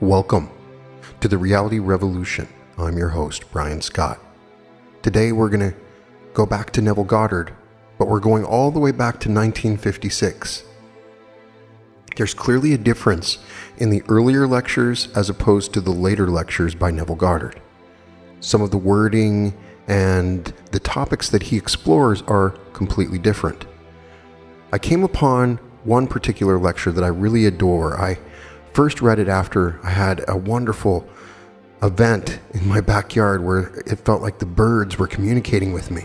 Welcome to the Reality Revolution. I'm your host, Brian Scott. Today we're going to go back to Neville Goddard, but we're going all the way back to 1956. There's clearly a difference in the earlier lectures as opposed to the later lectures by Neville Goddard. Some of the wording and the topics that he explores are completely different. I came upon one particular lecture that I really adore. I first read it after I had a wonderful event in my backyard where it felt like the birds were communicating with me.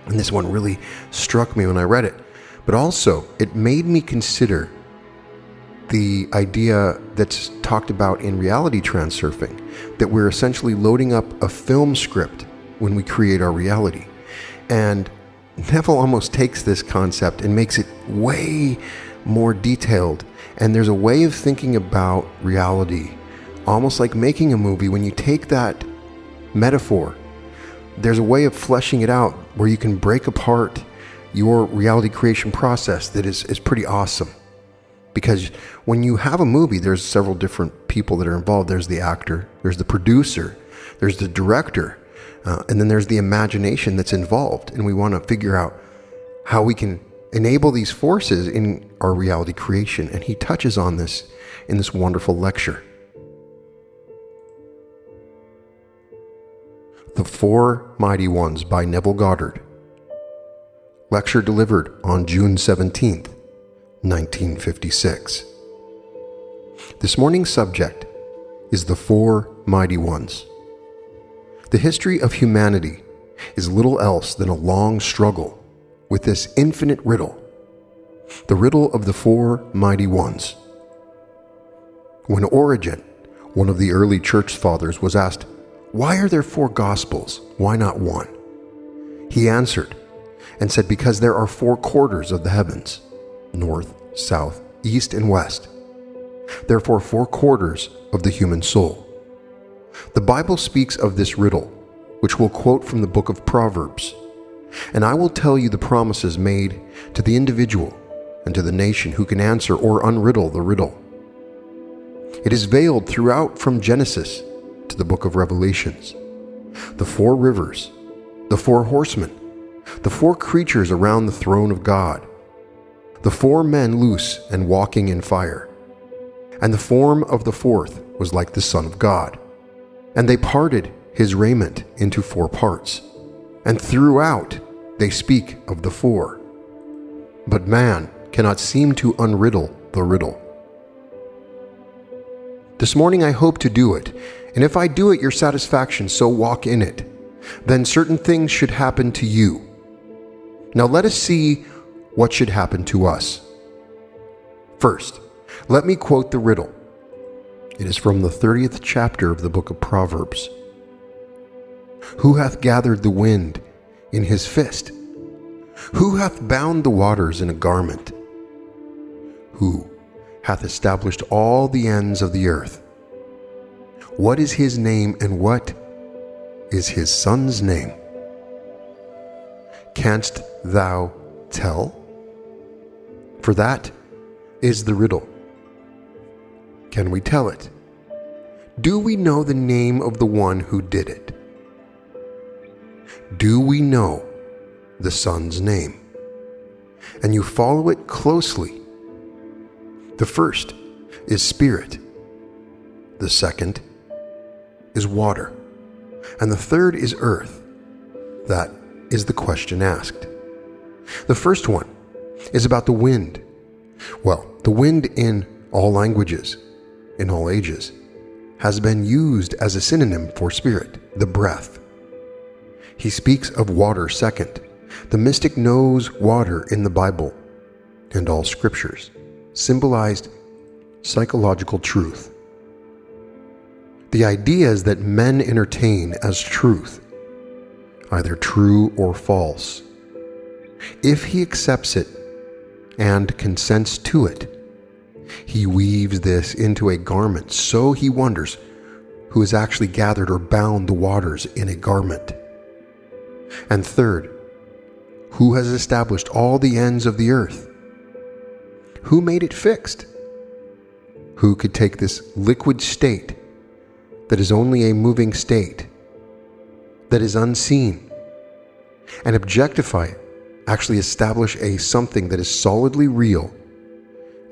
And this one really struck me when I read it. But also, it made me consider the idea that's talked about in reality transurfing, that we're essentially loading up a film script when we create our reality. And Neville almost takes this concept and makes it way more detailed. And there's a way of thinking about reality, almost like making a movie. When you take that metaphor, there's a way of fleshing it out where you can break apart your reality creation process that is pretty awesome. Because when you have a movie, there's several different people that are involved. There's the actor, there's the producer, there's the director, and then there's the imagination that's involved. And we want to figure out how we can enable these forces in our reality creation. And he touches on this in this wonderful lecture. The Four Mighty Ones by Neville Goddard. Lecture delivered on June 17th, 1956. This morning's subject is the Four Mighty Ones. The history of humanity is little else than a long struggle with this infinite riddle, the riddle of the Four Mighty Ones. When Origen, one of the early church fathers, was asked, "Why are there four gospels? Why not one?" He answered and said, "Because there are four quarters of the heavens, north, south, east, and west. Therefore, four quarters of the human soul." The Bible speaks of this riddle, which we'll quote from the book of Proverbs. And I will tell you the promises made to the individual and to the nation who can answer or unriddle the riddle. It is veiled throughout from Genesis to the book of Revelations. The four rivers, the four horsemen, the four creatures around the throne of God, the four men loose and walking in fire, and the form of the fourth was like the Son of God. And they parted his raiment into four parts, and throughout they speak of the four. But man cannot seem to unriddle the riddle. This morning I hope to do it, and if I do it, your satisfaction, so walk in it. Then certain things should happen to you. Now let us see what should happen to us. First, let me quote the riddle. It is from the 30th chapter of the book of Proverbs. Who hath gathered the wind in his fist? Who hath bound the waters in a garment? Who hath established all the ends of the earth? What is his name, and what is his son's name? Canst thou tell? For that is the riddle. Can we tell it? Do we know the name of the one who did it? Do we know the Son's name? And you follow it closely. The first is spirit. The second is water. And the third is earth. That is the question asked. The first one is about the wind. Well, the wind in all languages, in all ages, has been used as a synonym for spirit, the breath. He speaks of water second. The mystic knows water in the Bible and all scriptures symbolized psychological truth. The ideas that men entertain as truth, either true or false, if he accepts it and consents to it, he weaves this into a garment, so he wonders who has actually gathered or bound the waters in a garment. And third, who has established all the ends of the earth? Who made it fixed? who could take this liquid state that is only a moving state, that is unseen, and objectify it, actually establish a something that is solidly real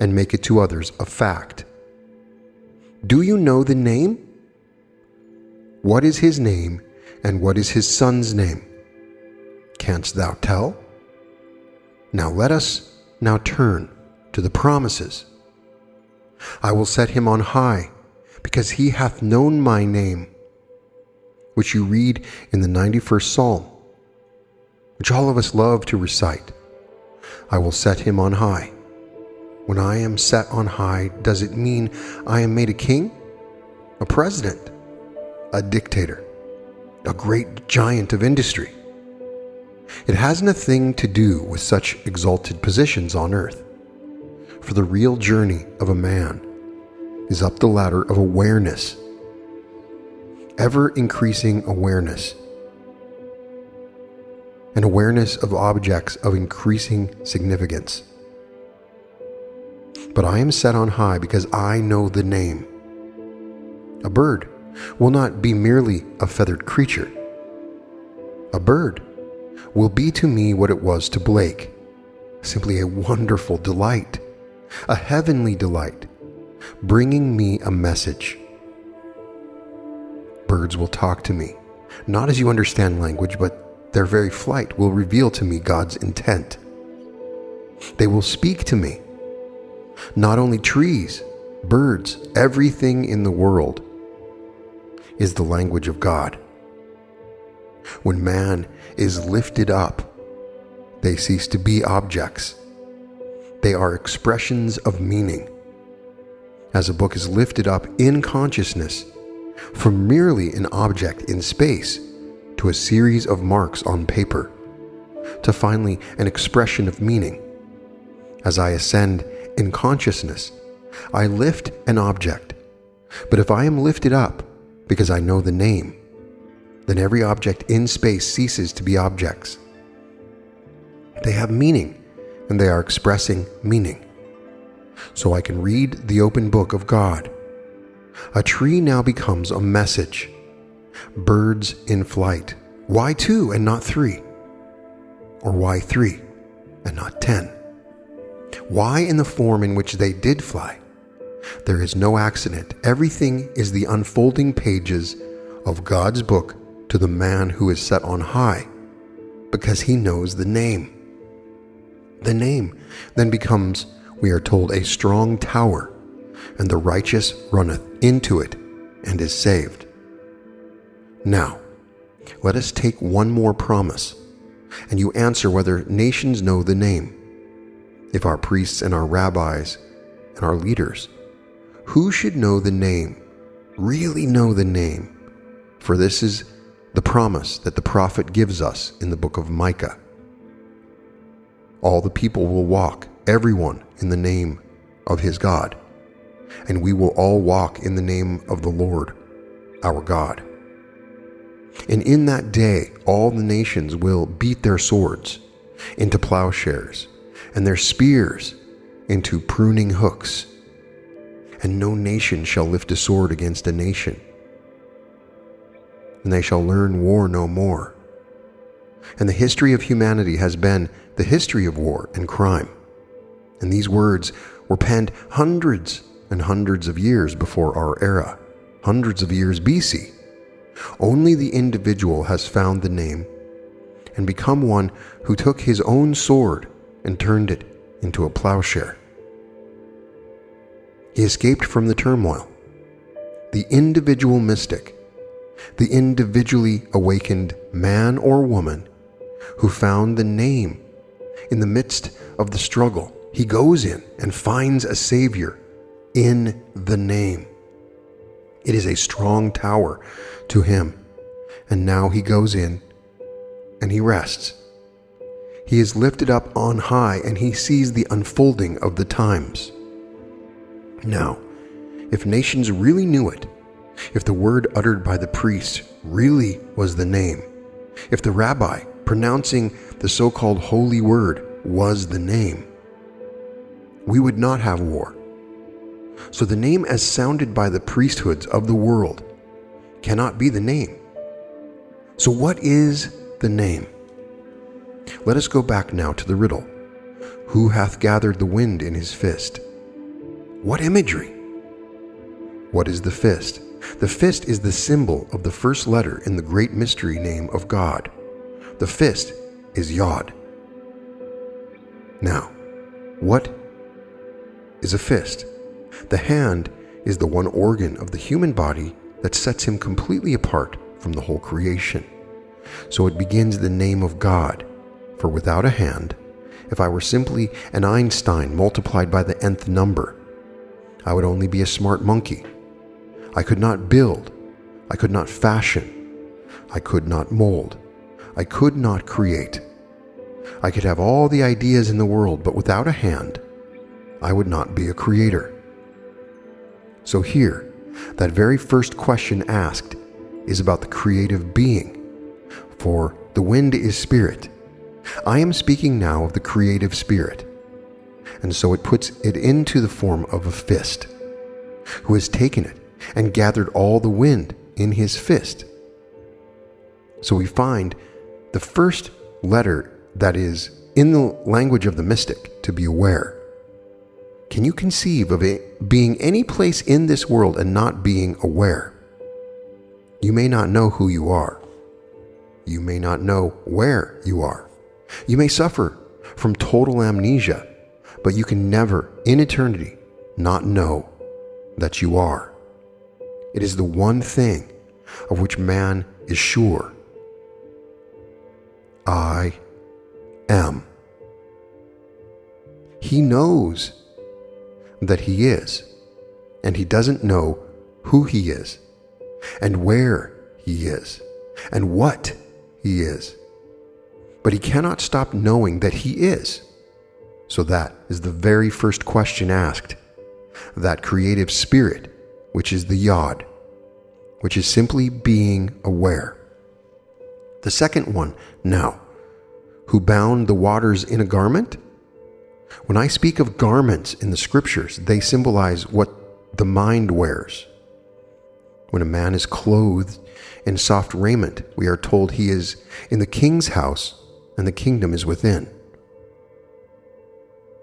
and make it to others a fact. Do you know the name? What is his name, and what is his son's name? Canst thou tell? Now let us now turn to the promises. I will set him on high, because he hath known my name, which you read in the 91st Psalm, which all of us love to recite. I will set him on high. When I am set on high, does it mean I am made a king, a president, a dictator, a great giant of industry? It has nothing to do with such exalted positions on earth. For the real journey of a man is up the ladder of awareness, ever increasing awareness, an awareness of objects of increasing significance. But I am set on high because I know the name. A bird will not be merely a feathered creature. A bird will be to me what it was to Blake, simply a wonderful delight, a heavenly delight, bringing me a message. Birds will talk to me, not as you understand language, but their very flight will reveal to me God's intent. They will speak to me. Not only trees, birds, everything in the world is the language of God. When man is lifted up, they cease to be objects. They are expressions of meaning. As a book is lifted up in consciousness from merely an object in space to a series of marks on paper, to finally an expression of meaning. As I ascend in consciousness, I lift an object. But if I am lifted up because I know the name, then every object in space ceases to be objects. They have meaning, and they are expressing meaning. So I can read the open book of God. A tree now becomes a message. Birds in flight. Why 2 and not 3? Or why 3 and not 10? Why in the form in which they did fly? There is no accident. Everything is the unfolding pages of God's book to the man who is set on high, because he knows the name. The name then becomes, we are told, a strong tower, and the righteous runneth into it and is saved. Now, let us take one more promise, and you answer whether nations know the name. If our priests and our rabbis and our leaders, who should know the name, really know the name? For this is the promise that the prophet gives us in the book of Micah. All the people will walk, everyone, in the name of his God, and we will all walk in the name of the Lord, our God. And in that day, all the nations will beat their swords into plowshares, and their spears into pruning hooks, and no nation shall lift a sword against a nation, and they shall learn war no more. And the history of humanity has been the history of war and crime. And these words were penned hundreds and hundreds of years before our era, hundreds of years BC. Only the individual has found the name and become one who took his own sword and turned it into a plowshare. He escaped from the turmoil. The individual mystic, the individually awakened man or woman who found the name in the midst of the struggle. He goes in and finds a savior in the name. It is a strong tower to him. And now he goes in and he rests. He is lifted up on high and he sees the unfolding of the times. Now, if nations really knew it, if the word uttered by the priest really was the name, if the rabbi pronouncing the so-called holy word was the name, we would not have war. So the name as sounded by the priesthoods of the world cannot be the name. So what is the name? Let us go back now to the riddle. Who hath gathered the wind in his fist? What imagery? What is the fist? The fist is the symbol of the first letter in the great mystery name of God. The fist is Yod. Now, what is a fist? The hand is the one organ of the human body that sets him completely apart from the whole creation. So it begins the name of God, for without a hand, if I were simply an Einstein multiplied by the nth number, I would only be a smart monkey. I could not build, I could not fashion, I could not mold, I could not create. I could have all the ideas in the world, but without a hand, I would not be a creator. So here, that very first question asked is about the creative being, for the wind is spirit. I am speaking now of the creative spirit, and so it puts it into the form of a fist, who has taken it and gathered all the wind in his fist. So we find the first letter that is in the language of the mystic to be aware. Can you conceive of it being any place in this world and not being aware? You may not know who you are. You may not know where you are. You may suffer from total amnesia, but you can never, in eternity, not know that you are. It is the one thing of which man is sure. I am. He knows that he is, and he doesn't know who he is, and where he is, and what he is. But he cannot stop knowing that he is. So that is the very first question asked. That creative spirit, which is the Yod, which is simply being aware. The second one, now, who bound the waters in a garment? When I speak of garments in the scriptures, they symbolize what the mind wears. When a man is clothed in soft raiment, we are told he is in the king's house and the kingdom is within.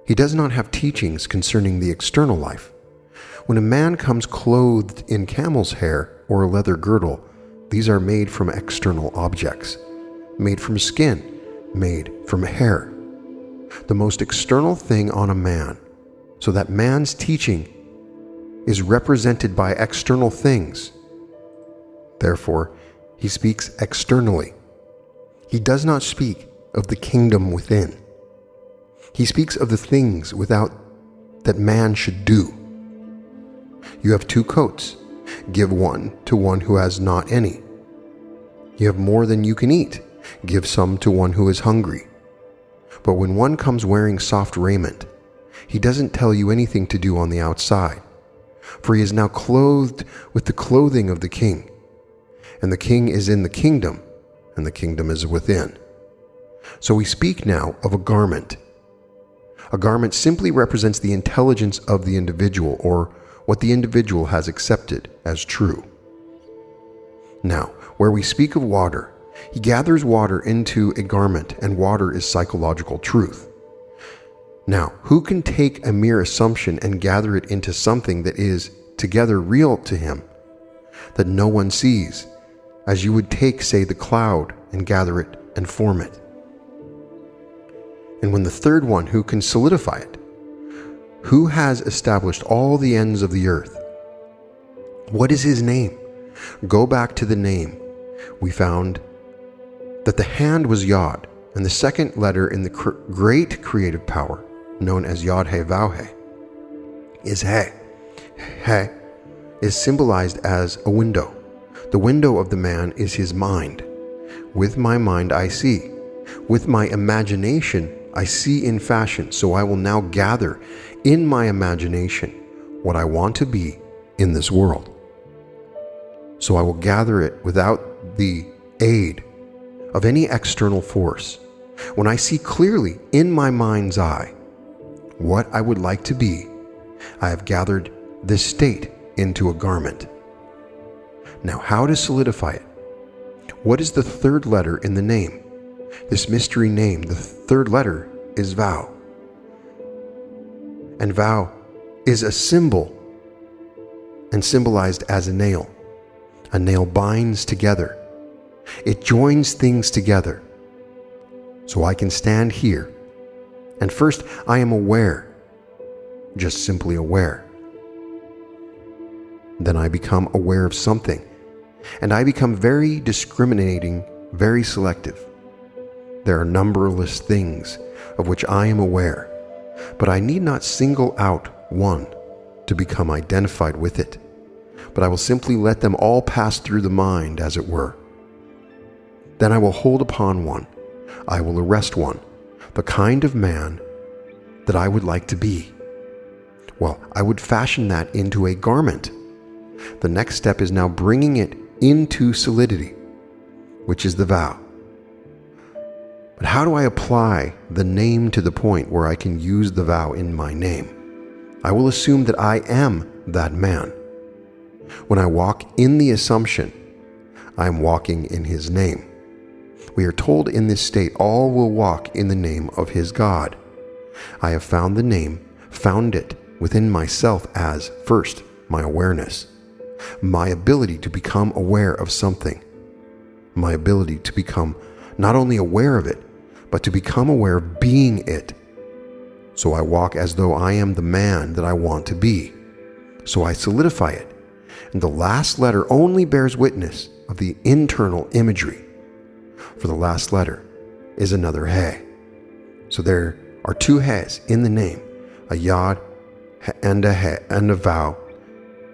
He does not have teachings concerning the external life. When a man comes clothed in camel's hair or a leather girdle, these are made from external objects, made from skin, made from hair. The most external thing on a man, so that man's teaching is represented by external things. Therefore, he speaks externally. He does not speak of the kingdom within. He speaks of the things without that man should do. You have 2 coats. Give one to one who has not any. You have more than you can eat. Give some to one who is hungry. But when one comes wearing soft raiment, he doesn't tell you anything to do on the outside, for he is now clothed with the clothing of the king, and the king is in the kingdom, and the kingdom is within. So we speak now of a garment. A garment simply represents the intelligence of the individual, or what the individual has accepted as true. Now, where we speak of water, he gathers water into a garment, and water is psychological truth. Now, who can take a mere assumption and gather it into something that is together real to him, that no one sees, as you would take, say, the cloud and gather it and form it? And when the third one, who can solidify it? Who has established all the ends of the earth? What is his name? Go back to the name. We found that the hand was Yod, and the second letter in the great creative power, known as Yod He Vav He, is He. He is symbolized as a window. The window of the man is his mind. With my mind I see. With my imagination I see in fashion, so I will now gather in my imagination what I want to be in this world. So I will gather it without the aid of any external force. When I see clearly in my mind's eye what I would like to be, I have gathered this state into a garment. Now, how to solidify it? What is the third letter in the name? This mystery name, the third letter is vow. And vow is a symbol and symbolized as a nail. A nail binds together. It joins things together. So I can stand here, and first I am aware, just simply aware. Then I become aware of something, and I become very discriminating, very selective. There are numberless things of which I am aware, but I need not single out one to become identified with it, but I will simply let them all pass through the mind, as it were. Then I will hold upon one, I will arrest one, the kind of man that I would like to be. Well, I would fashion that into a garment. The next step is now bringing it into solidity, which is the vow. But how do I apply the name to the point where I can use the vow in my name? I will assume that I am that man. When I walk in the assumption, I am walking in his name. We are told in this state, all will walk in the name of his God. I have found the name, found it within myself as, first, my awareness, my ability to become aware of something, my ability to become not only aware of it, but to become aware of being it. So I walk as though I am the man that I want to be. So I solidify it. And the last letter only bears witness of the internal imagery. For the last letter is another he. So there are two he's in the name, a yod and a he and a vow.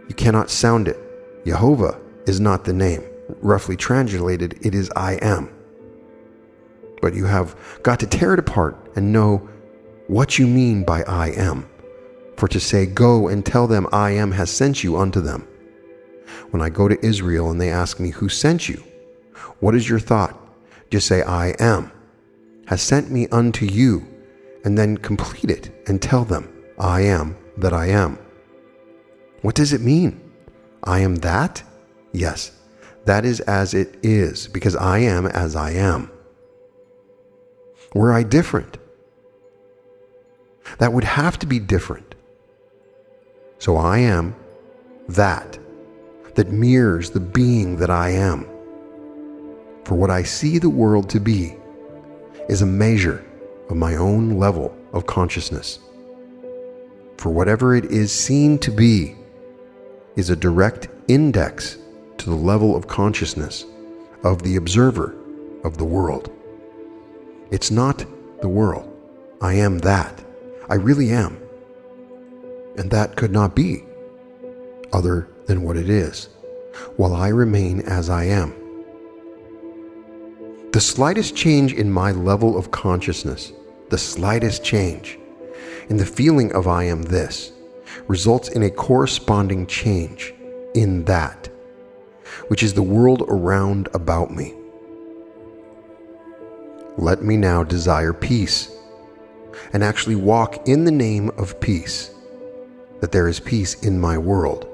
You cannot sound it. Jehovah is not the name. Roughly translated, it is I am. But you have got to tear it apart and know what you mean by I am. For to say, go and tell them I am has sent you unto them. When I go to Israel and they ask me, who sent you? What is your thought? Just say, I am, has sent me unto you, and then complete it and tell them, I am that I am. What does it mean? I am that? Yes, that is as it is, because I am as I am. Were I different? That would have to be different. So I am that mirrors the being that I am. For what I see the world to be is a measure of my own level of consciousness. For whatever it is seen to be is a direct index to the level of consciousness of the observer of the world. It's not the world. I am that. I really am. And that could not be other than what it is, while I remain as I am. The slightest change in my level of consciousness, the slightest change in the feeling of I am this, results in a corresponding change in that, which is the world around about me. Let me now desire peace, and actually walk in the name of peace, that there is peace in my world,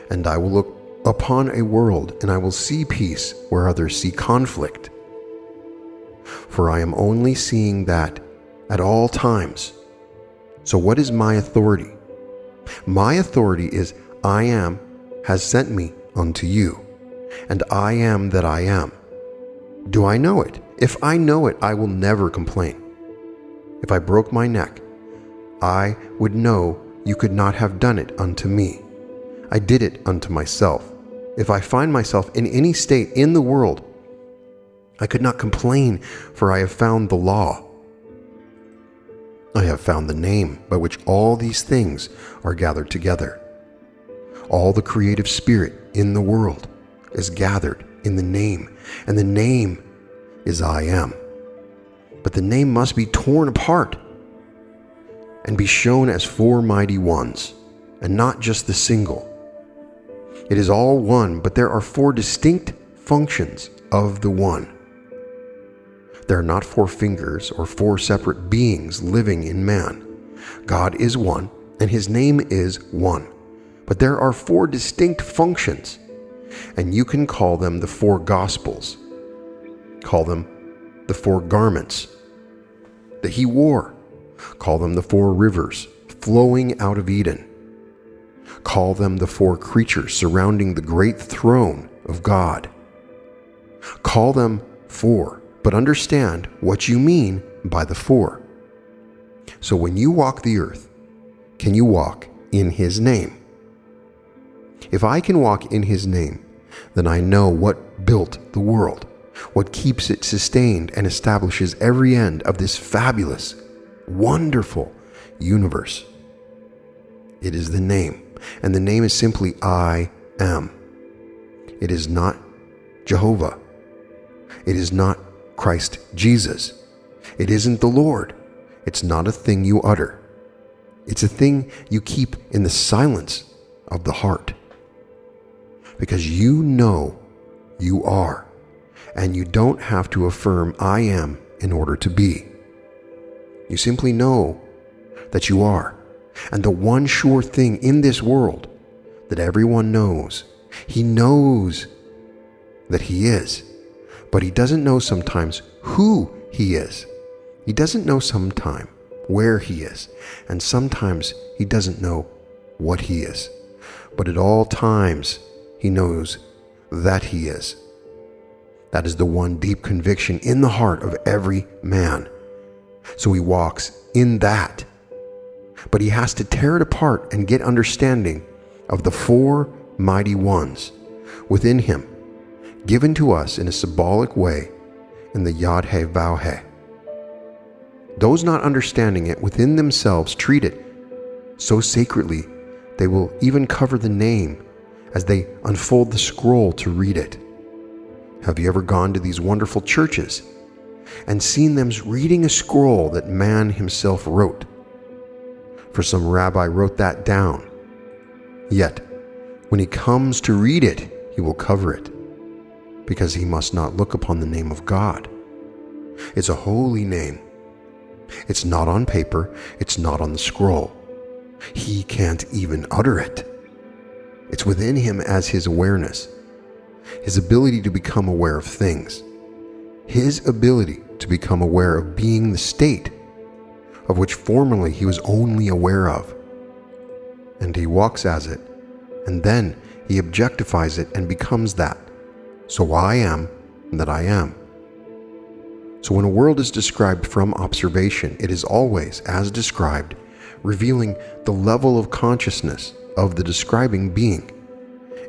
and I will look upon a world and I will see peace where others see conflict. For I am only seeing that at all times. So what is my authority? My authority is I am has sent me unto you, and I am that I am. Do I know it? If I know it, I will never complain. If I broke my neck, I would know you could not have done it unto me. I did it unto myself. If I find myself in any state in the world, I could not complain, for I have found the law. I have found the name by which all these things are gathered together. All the creative spirit in the world is gathered in the name, and the name is I am. But the name must be torn apart and be shown as four mighty ones, and not just the single. It is all one, but there are four distinct functions of the one. There are not four fingers or four separate beings living in man. God is one, and his name is one, But there are 4 distinct functions, and you can call them the 4 Gospels. Call them the 4 garments that he wore. Call them the 4 rivers flowing out of Eden. Call them the 4 creatures surrounding the great throne of God. Call them 4, but understand what you mean by the 4. So when you walk the earth, can you walk in his name? If I can walk in his name, then I know what built the world, what keeps it sustained and establishes every end of this fabulous, wonderful universe. It is the name, and the name is simply I am. It is not Jehovah. It is not Christ Jesus. It isn't the Lord. It's not a thing you utter. It's a thing you keep in the silence of the heart. Because you know you are, and you don't have to affirm I am in order to be. You simply know that you are. And the one sure thing in this world that everyone knows, he knows that he is, but he doesn't know sometimes who he is. He doesn't know sometimes where he is, and sometimes he doesn't know what he is. But at all times, he knows that he is. That is the one deep conviction in the heart of every man. So he walks in that. But he has to tear it apart and get understanding of the 4 mighty ones within him, given to us in a symbolic way in the Yod He Vav He. Those not understanding it within themselves treat it so sacredly they will even cover the name as they unfold the scroll to read it. Have you ever gone to these wonderful churches and seen them reading a scroll that man himself wrote? For some rabbi wrote that down. Yet, when he comes to read it, he will cover it, because he must not look upon the name of God. It's a holy name. It's not on paper. It's not on the scroll. He can't even utter it. It's within him as his awareness, his ability to become aware of things, his ability to become aware of being the state of which formerly he was only aware of. And he walks as it, and then he objectifies it and becomes that. So I am that I am. So when a world is described from observation, it is always, as described, revealing the level of consciousness of the describing being.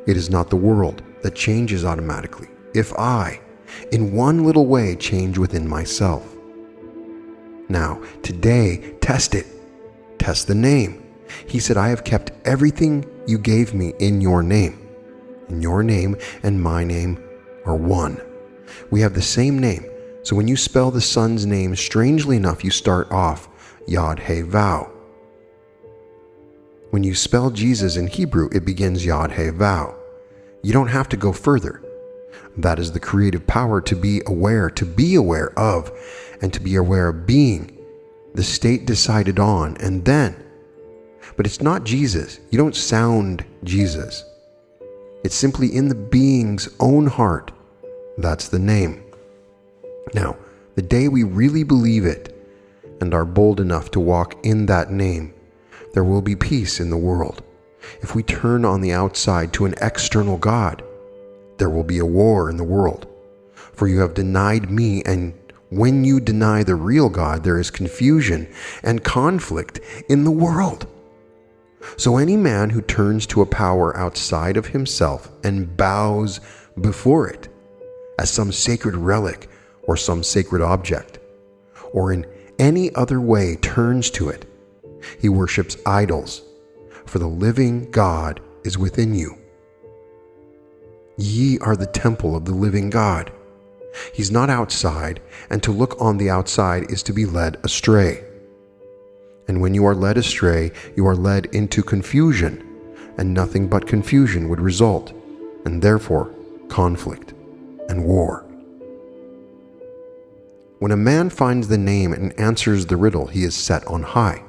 It is not the world that changes automatically if I, in one little way, change within myself. Now, today, test it. Test the name. He said, I have kept everything you gave me in your name. And your name and my name are one. We have the same name. So when you spell the Son's name, strangely enough, you start off Yod He Vav. When you spell Jesus in Hebrew, it begins Yod He Vav. You don't have to go further. That is the creative power to be aware of, and to be aware of being, the state decided on, and then. But it's not Jesus. You don't sound Jesus. It's simply in the being's own heart. That's the name. Now, the day we really believe it and are bold enough to walk in that name, there will be peace in the world. If we turn on the outside to an external God, there will be a war in the world. For you have denied me, and when you deny the real God, there is confusion and conflict in the world. So any man who turns to a power outside of himself and bows before it as some sacred relic or some sacred object, or in any other way turns to it, he worships idols, for the living God is within you. Ye are the temple of the living God. He's not outside, and to look on the outside is to be led astray. And when you are led astray, you are led into confusion, and nothing but confusion would result, and therefore conflict and war. When a man finds the name and answers the riddle, he is set on high.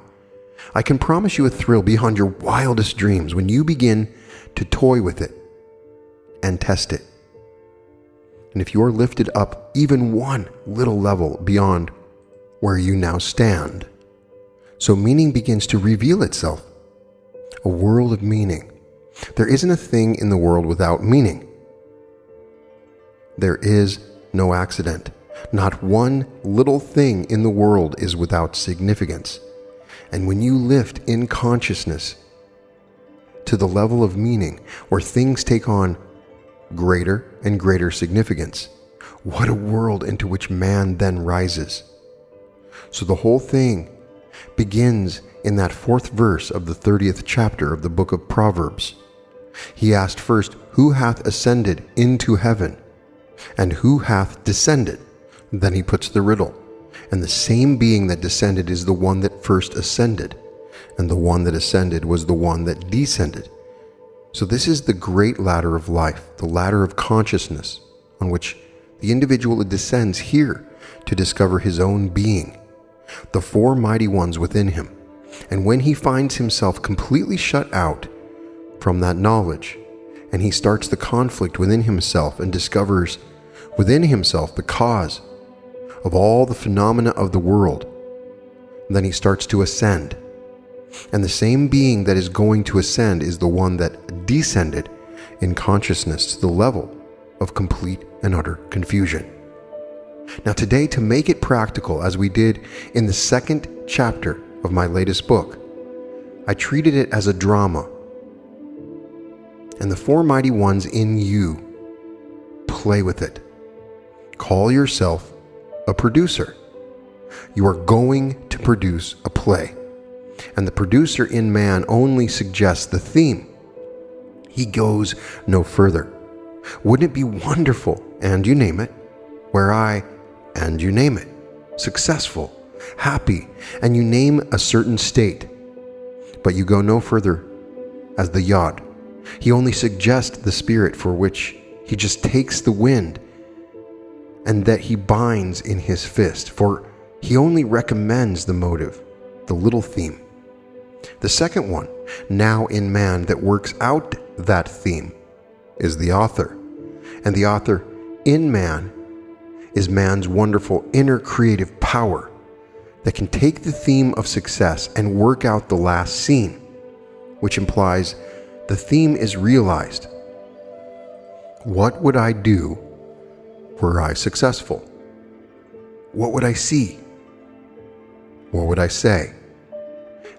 I can promise you a thrill beyond your wildest dreams when you begin to toy with it and test it. And if you're lifted up even one little level beyond where you now stand, so meaning begins to reveal itself, a world of meaning. There isn't a thing in the world without meaning. There is no accident. Not one little thing in the world is without significance. And when you lift in consciousness to the level of meaning where things take on greater and greater significance, what a world into which man then rises. So the whole thing begins in that 4th verse of the 30th chapter of the book of Proverbs. He asked first, "Who hath ascended into heaven? And who hath descended?" Then he puts the riddle. And the same being that descended is the one that first ascended. And the one that ascended was the one that descended. So this is the great ladder of life, the ladder of consciousness, on which the individual descends here to discover his own being, the 4 mighty ones within him. And when he finds himself completely shut out from that knowledge, and he starts the conflict within himself and discovers within himself the cause of all the phenomena of the world, then he starts to ascend. And the same being that is going to ascend is the one that descended in consciousness to the level of complete and utter confusion. Now today, to make it practical, as we did in the 2nd chapter of my latest book, I treated it as a drama. And the 4 mighty ones in you play with it. Call yourself a producer. You are going to produce a play. And the producer in man only suggests the theme. He goes no further. Wouldn't it be wonderful, and you name it, where I, and you name it, successful, happy, and you name a certain state, but you go no further as the yod. He only suggests the spirit for which he just takes the wind and that he binds in his fist, for he only recommends the motive, the little theme. The second one, now in man, that works out that theme is the author. And the author in man is man's wonderful inner creative power that can take the theme of success and work out the last scene, which implies the theme is realized. What would I do were I successful? What would I see? What would I say?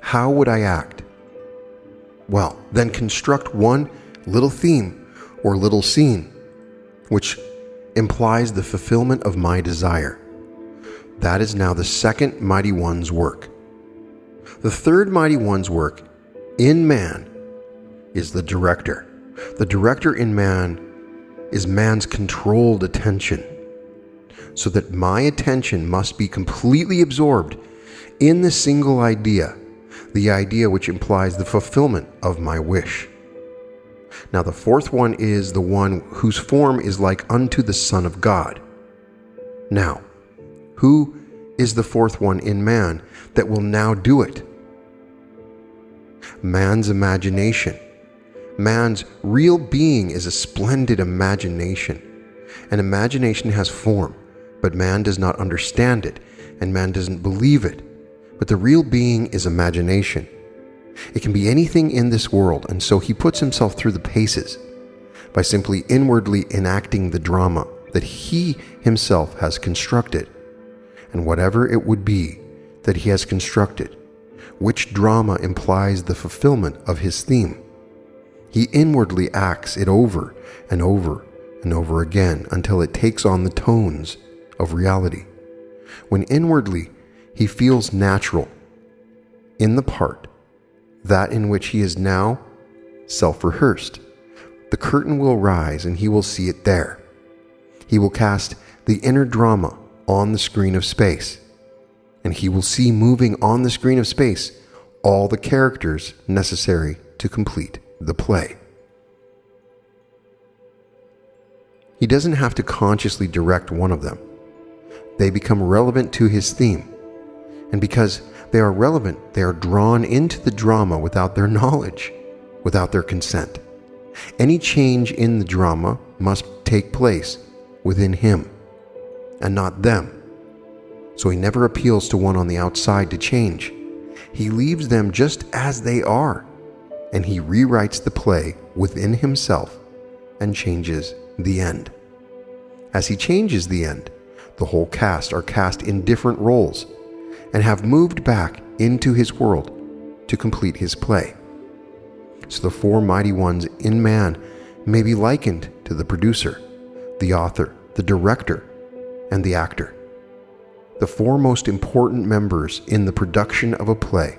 How would I act? Well, then construct one little theme or little scene, which implies the fulfillment of my desire. That is now the 2nd mighty one's work. The 3rd mighty one's work in man is the director. The director in man is man's controlled attention, so that my attention must be completely absorbed in the single idea, the idea which implies the fulfillment of my wish. Now the 4th one is the one whose form is like unto the Son of God. Now, who is the 4th one in man that will now do it? Man's imagination. Man's real being is a splendid imagination. And imagination has form, but man does not understand it, and man doesn't believe it. But the real being is imagination. It can be anything in this world, and so he puts himself through the paces by simply inwardly enacting the drama that he himself has constructed. And whatever it would be that he has constructed, which drama implies the fulfillment of his theme, he inwardly acts it over and over and over again until it takes on the tones of reality. When inwardly he feels natural in the part, that in which he is now self-rehearsed, the curtain will rise and he will see it there. He will cast the inner drama on the screen of space, and he will see moving on the screen of space all the characters necessary to complete the play. He doesn't have to consciously direct one of them. They become relevant to his theme, And because they are relevant, they are drawn into the drama without their knowledge, without their consent. Any change in the drama must take place within him and not them. So he never appeals to one on the outside to change. He leaves them just as they are, and he rewrites the play within himself and changes the end. As he changes the end, the whole cast are cast in different roles and have moved back into his world to complete his play. So the four mighty ones in man may be likened to the producer, the author, the director, and the actor. The four most important members in the production of a play,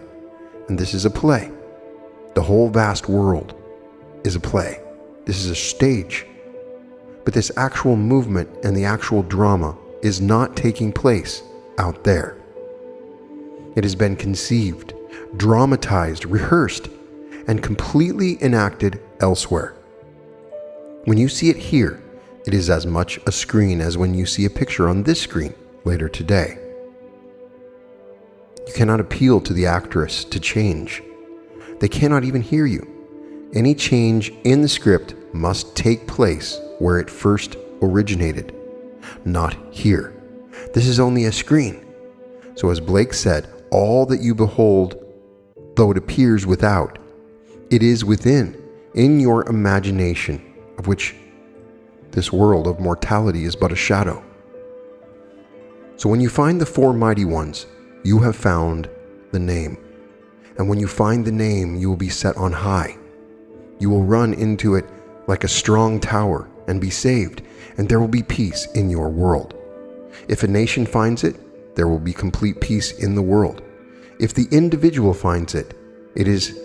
and this is a play. The whole vast world is a play. This is a stage. But this actual movement and the actual drama is not taking place out there. It has been conceived, dramatized, rehearsed, and completely enacted elsewhere. When you see it here, it is as much a screen as when you see a picture on this screen later today. You cannot appeal to the actress to change. They cannot even hear you. Any change in the script must take place where it first originated, not here. This is only a screen. So as Blake said, all that you behold, though it appears without, it is within, in your imagination, of which this world of mortality is but a shadow. So when you find the four mighty ones, you have found the name. And when you find the name, you will be set on high. You will run into it like a strong tower and be saved, and there will be peace in your world. If a nation finds it, there will be complete peace in the world. If the individual finds it, it is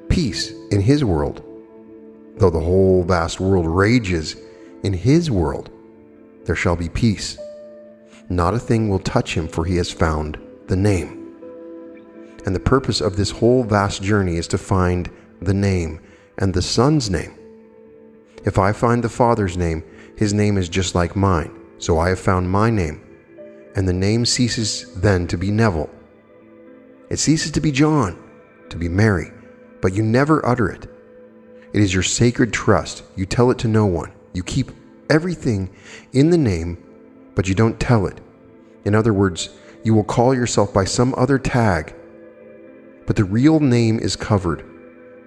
peace in his world. Though the whole vast world rages in his world, there shall be peace. Not a thing will touch him, for he has found the name. And the purpose of this whole vast journey is to find the name and the Son's name. If I find the Father's name, his name is just like mine. So I have found my name, and the name ceases then to be Neville. It ceases to be John, to be Mary, but you never utter it. It is your sacred trust. You tell it to no one. You keep everything in the name, but you don't tell it. In other words, you will call yourself by some other tag, but the real name is covered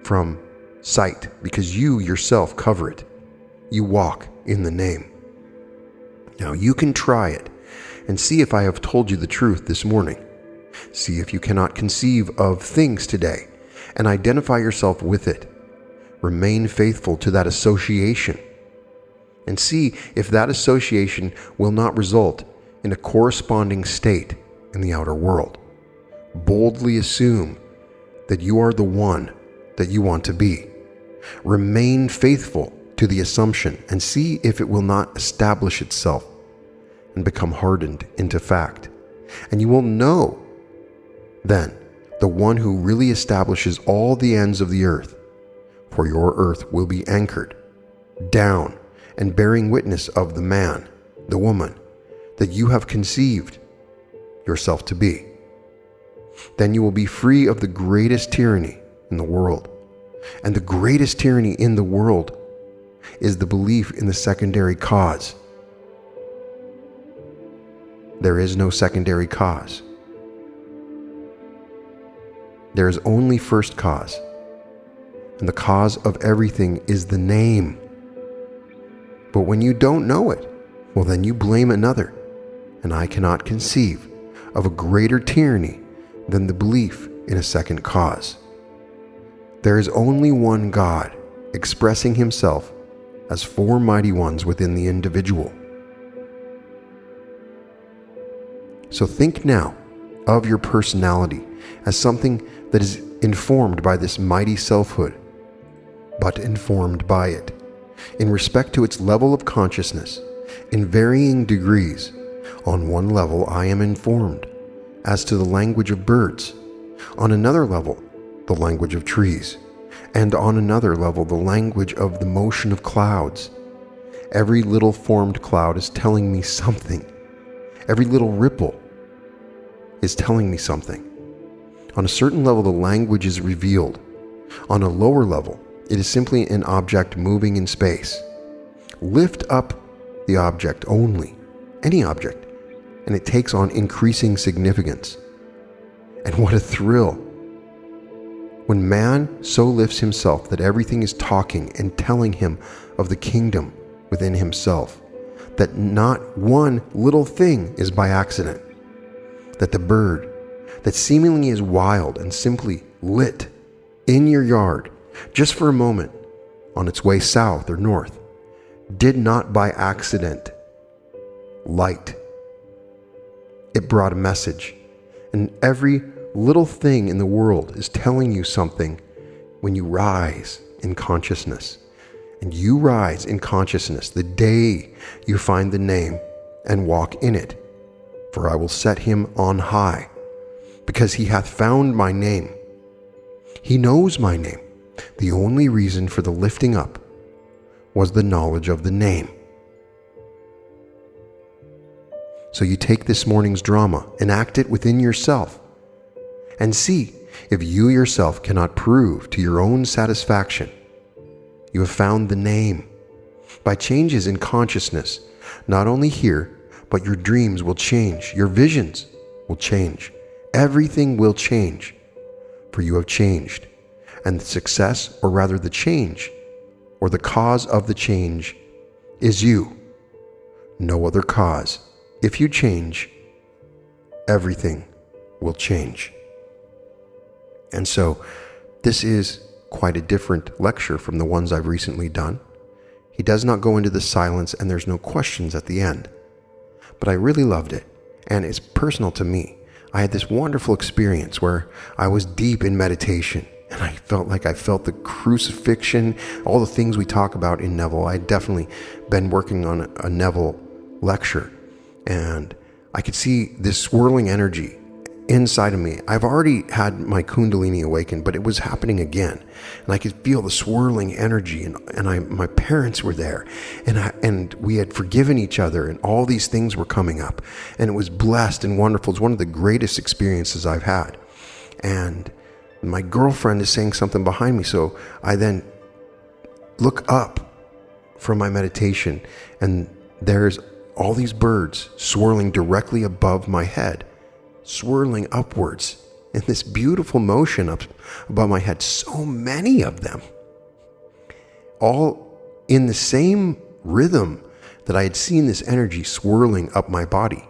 from sight because you yourself cover it. You walk in the name. Now you can try it and see if I have told you the truth this morning. See if you cannot conceive of things today and identify yourself with it. Remain faithful to that association and see if that association will not result in a corresponding state in the outer world. Boldly assume that you are the one that you want to be. Remain faithful to the assumption and see if it will not establish itself and become hardened into fact. And you will know then the one who really establishes all the ends of the earth, for your earth will be anchored down and bearing witness of the man, the woman, that you have conceived yourself to be. Then you will be free of the greatest tyranny in the world. And the greatest tyranny in the world is the belief in the secondary cause. There is no secondary cause. There is only first cause. And the cause of everything is the name. But when you don't know it, well, then you blame another. And I cannot conceive of a greater tyranny than the belief in a second cause. There is only one God expressing himself as four mighty ones within the individual. So think now of your personality as something that is informed by this mighty selfhood, but informed by it in respect to its level of consciousness in varying degrees. On one level, I am informed as to the language of birds. On another level, the language of trees. And on another level, the language of the motion of clouds. Every little formed cloud is telling me something. Every little ripple is telling me something. On a certain level, the language is revealed. On a lower level, it is simply an object moving in space. Lift up the object only, any object, and it takes on increasing significance. And what a thrill! When man so lifts himself that everything is talking and telling him of the kingdom within himself, that not one little thing is by accident, that the bird that seemingly is wild and simply lit in your yard just for a moment on its way south or north did not by accident light. It brought a message, and every little thing in the world is telling you something when you rise in consciousness. And you rise in consciousness the day you find the name and walk in it. For I will set him on high, because he hath found my name. He knows my name. The only reason for the lifting up was the knowledge of the name. So you take this morning's drama, enact it within yourself, and see if you yourself cannot prove to your own satisfaction you have found the name. By changes in consciousness, not only here, but your dreams will change, your visions will change, everything will change, for you have changed, and the success, or rather the change, or the cause of the change, is you, no other cause. If you change, everything will change. And so, this is quite a different lecture from the ones I've recently done. He does not go into the silence, and there's no questions at the end. But I really loved it, and it's personal to me. I had this wonderful experience where I was deep in meditation, and I felt like I felt the crucifixion, all the things we talk about in Neville. I had definitely been working on a Neville lecture, and I could see this swirling energy inside of me. I've already had my Kundalini awaken, but it was happening again, and I could feel the swirling energy. And my parents were there, and we had forgiven each other, and all these things were coming up, and it was blessed and wonderful. It's one of the greatest experiences I've had. And my girlfriend is saying something behind me, so I then look up from my meditation, and there's all these birds swirling directly above my head, swirling upwards in this beautiful motion up above my head. So many of them, all in the same rhythm that I had seen this energy swirling up my body.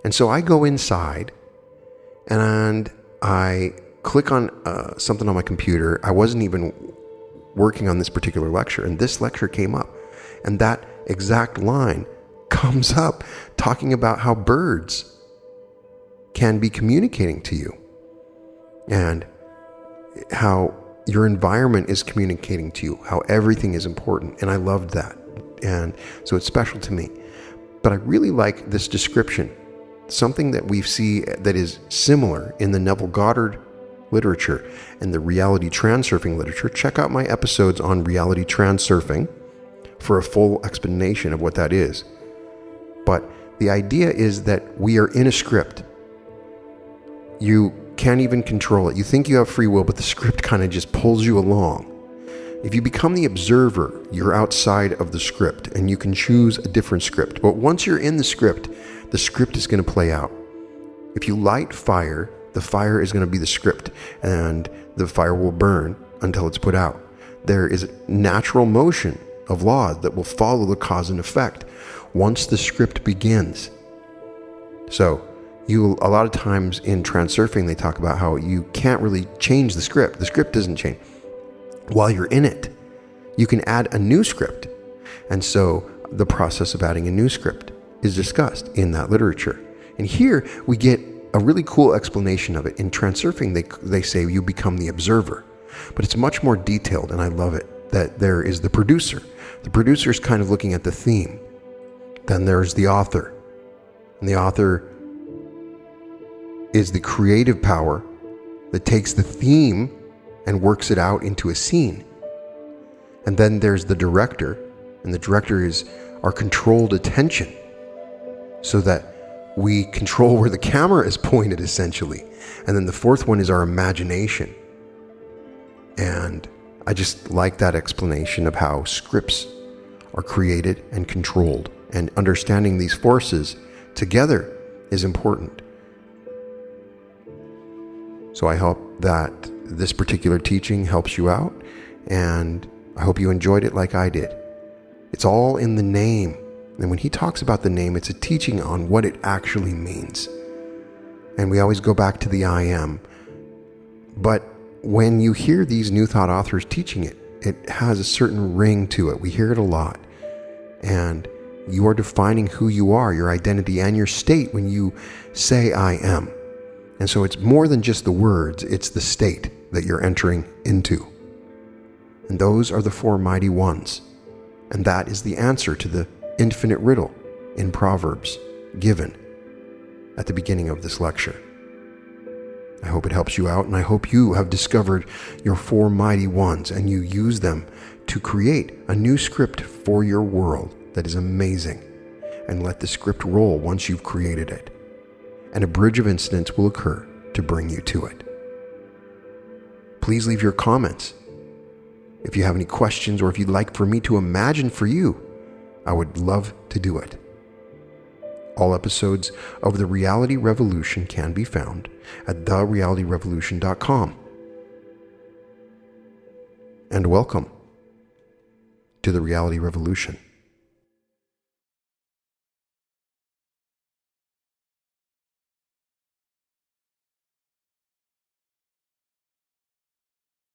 And so I go inside and I click on something on my computer. I wasn't even working on this particular lecture, and this lecture came up, and that exact line comes up talking about how birds can be communicating to you and how your environment is communicating to you, how everything is important. And I loved that. And so it's special to me. But I really like this description, something that we see that is similar in the Neville Goddard literature and the reality transurfing literature. Check out my episodes on reality transurfing for a full explanation of what that is. But the idea is that we are in a script. You can't even control it. You think you have free will, but the script kind of just pulls you along. If you become the observer, you're outside of the script, and you can choose a different script. But once you're in the script is going to play out. If you light fire, the fire is going to be the script, and the fire will burn until it's put out. There is natural motion of laws that will follow the cause and effect once the script begins. So, a lot of times in transurfing, they talk about how you can't really change the script. The script doesn't change. While you're in it, you can add a new script. And so the process of adding a new script is discussed in that literature. And here we get a really cool explanation of it. In transurfing, they say you become the observer. But it's much more detailed, and I love it, that there is the producer. The producer is kind of looking at the theme. Then there's the author. And the author is the creative power that takes the theme and works it out into a scene. And then there's the director, and the director is our controlled attention, so that We control where the camera is pointed, essentially. And then the fourth one is our imagination. And I just like that explanation of how scripts are created and controlled. And understanding these forces together is important. So I hope that this particular teaching helps you out, and I hope you enjoyed it like I did. It's all in the name. And when he talks about the name, it's a teaching on what it actually means. And we always go back to the I am. But when you hear these New Thought authors teaching it, it has a certain ring to it. We hear it a lot. And you are defining who you are, your identity, and your state when you say I am. And so it's more than just the words, it's the state that you're entering into. And those are the four mighty ones. And that is the answer to the infinite riddle in Proverbs given at the beginning of this lecture. I hope it helps you out, and I hope you have discovered your four mighty ones and you use them to create a new script for your world that is amazing, and let the script roll once you've created it. And a bridge of incidents will occur to bring you to it. Please leave your comments. If you have any questions, or if you'd like for me to imagine for you, I would love to do it. All episodes of The Reality Revolution can be found at therealityrevolution.com. And welcome to The Reality Revolution.